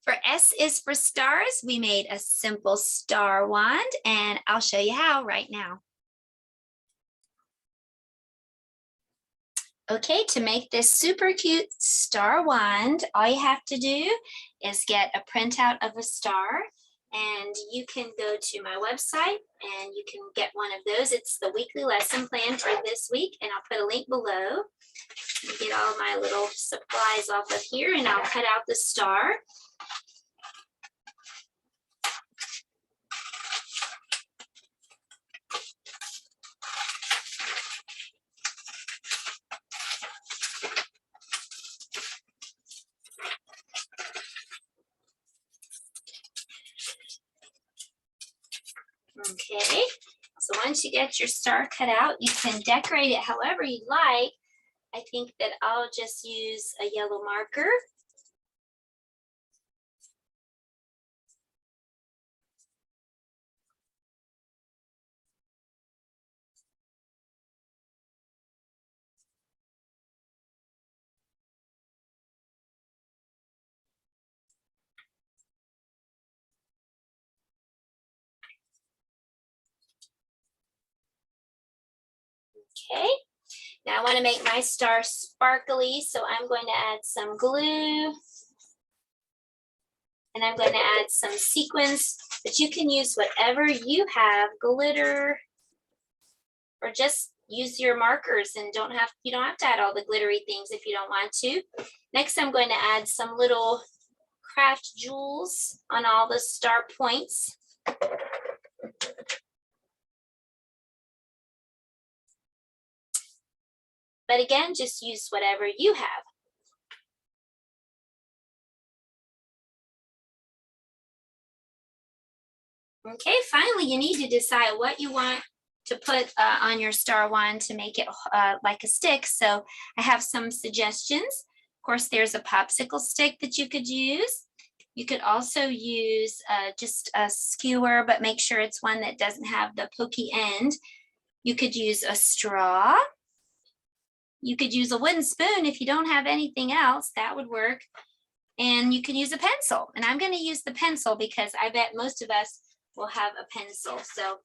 For S is for stars, we made a simple star wand, and I'll show you how right now. Okay, to make this super cute star wand, all you have to do is get a printout of a star, and you can go to my website and you can get one of those. It's the weekly lesson plan for this week, and I'll put a link below. Get all my little supplies off of here, and I'll cut out the star. Okay, so once you get your star cut out, you can decorate it however you'd like. I think that I'll just use a yellow marker. Okay, now I want to make my star sparkly, so I'm going to add some glue. And I'm going to add some sequins, but you can use whatever you have, glitter, or just use your markers, and you don't have to add all the glittery things if you don't want to. Next, I'm going to add some little craft jewels on all the star points. But again, just use whatever you have. Okay, finally, you need to decide what you want to put on your star wand to make it like a stick. So I have some suggestions. Of course, there's a popsicle stick that you could use. You could also use just a skewer, but make sure it's one that doesn't have the pokey end. You could use a straw. You could use a wooden spoon if you don't have anything else, that would work. And you can use a pencil. And I'm going to use the pencil because I bet most of us will have a pencil. So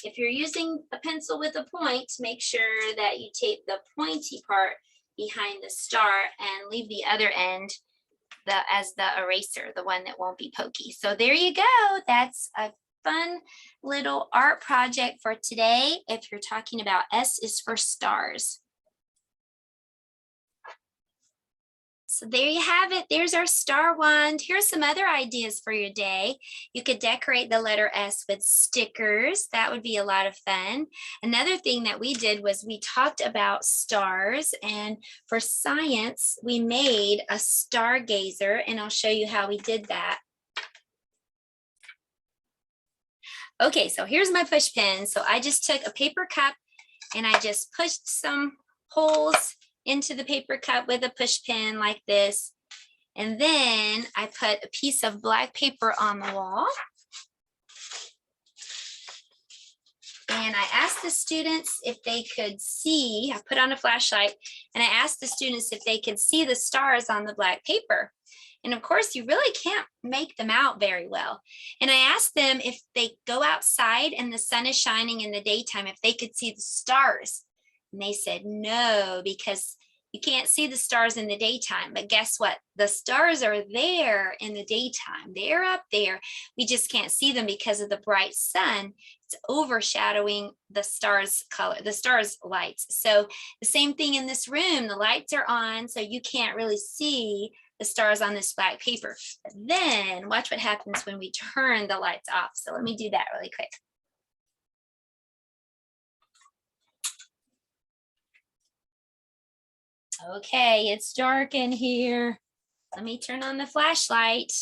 if you're using a pencil with a point, make sure that you tape the pointy part behind the star and leave the other end as the eraser, the one that won't be pokey. So there you go. That's a fun little art project for today. If you're talking about S is for stars. So there you have it. There's our star wand. Here's some other ideas for your day. You could decorate the letter S with stickers. That would be a lot of fun. Another thing that we did was we talked about stars, and for science, we made a stargazer, and I'll show you how we did that. Okay, so here's my push pin. So I just took a paper cup and I just pushed some holes into the paper cup with a push pin like this. And then I put a piece of black paper on the wall. And I asked the students if they could see, I put on a flashlight, and I asked the students if they could see the stars on the black paper. And of course, you really can't make them out very well. And I asked them if they go outside and the sun is shining in the daytime, if they could see the stars. And they said no, because you can't see the stars in the daytime. But guess what? The stars are there in the daytime. They're up there. We just can't see them because of the bright sun. It's overshadowing the stars' color, the stars' lights. So the same thing in this room. The lights are on, so you can't really see the stars on this black paper. But then watch what happens when we turn the lights off. So let me do that really quick. Okay, it's dark in here. Let me turn on the flashlight.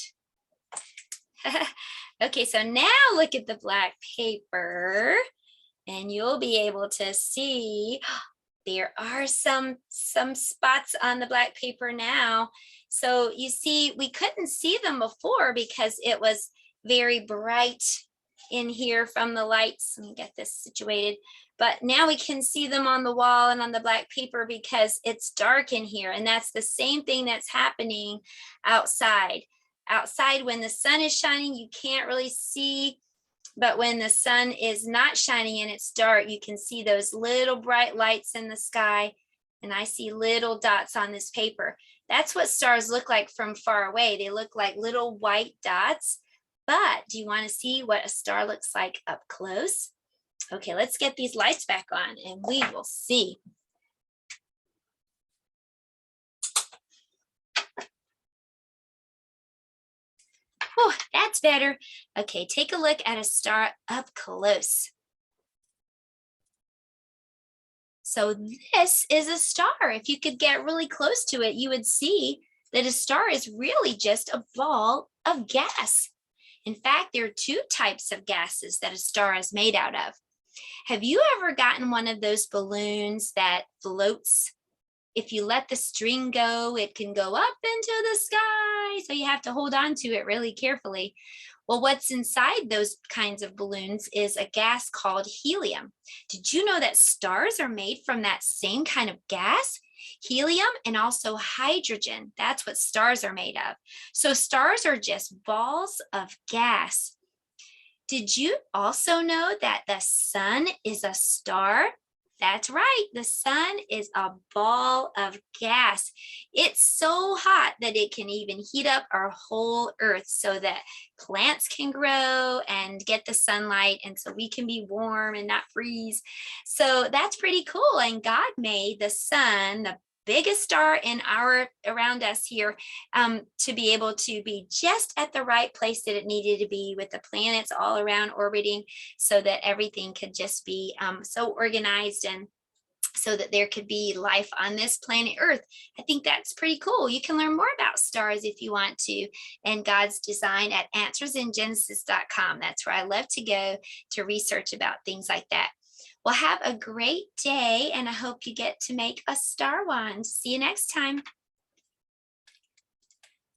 Okay, so now look at the black paper, and you'll be able to see there are some spots on the black paper now. So you see, we couldn't see them before because it was very bright in here from the lights. Let me get this situated. But now we can see them on the wall and on the black paper because it's dark in here. And that's the same thing that's happening outside. outside when the sun is shining, you can't really see. But when the sun is not shining and it's dark, you can see those little bright lights in the sky. And I see little dots on this paper. That's what stars look like from far away. They look like little white dots. But do you want to see what a star looks like up close? Okay, let's get these lights back on and we will see. Oh, that's better. Okay, take a look at a star up close. So this is a star. If you could get really close to it, you would see that a star is really just a ball of gas. In fact, there are two types of gases that a star is made out of. Have you ever gotten one of those balloons that floats? If you let the string go, it can go up into the sky. So you have to hold on to it really carefully. Well, what's inside those kinds of balloons is a gas called helium. Did you know that stars are made from that same kind of gas? Helium and also hydrogen. That's what stars are made of. So stars are just balls of gas. Did you also know that the sun is a star? That's right, the sun is a ball of gas. It's so hot that it can even heat up our whole earth so that plants can grow and get the sunlight, and so we can be warm and not freeze. So that's pretty cool. And God made the sun, the biggest star in around us here, to be able to be just at the right place that it needed to be, with the planets all around orbiting, so that everything could just be so organized, and so that there could be life on this planet Earth. I think that's pretty cool. You can learn more about stars if you want to, and God's design at answersingenesis.com. That's where I love to go to research about things like that. Well, have a great day, and I hope you get to make a star wand. See you next time.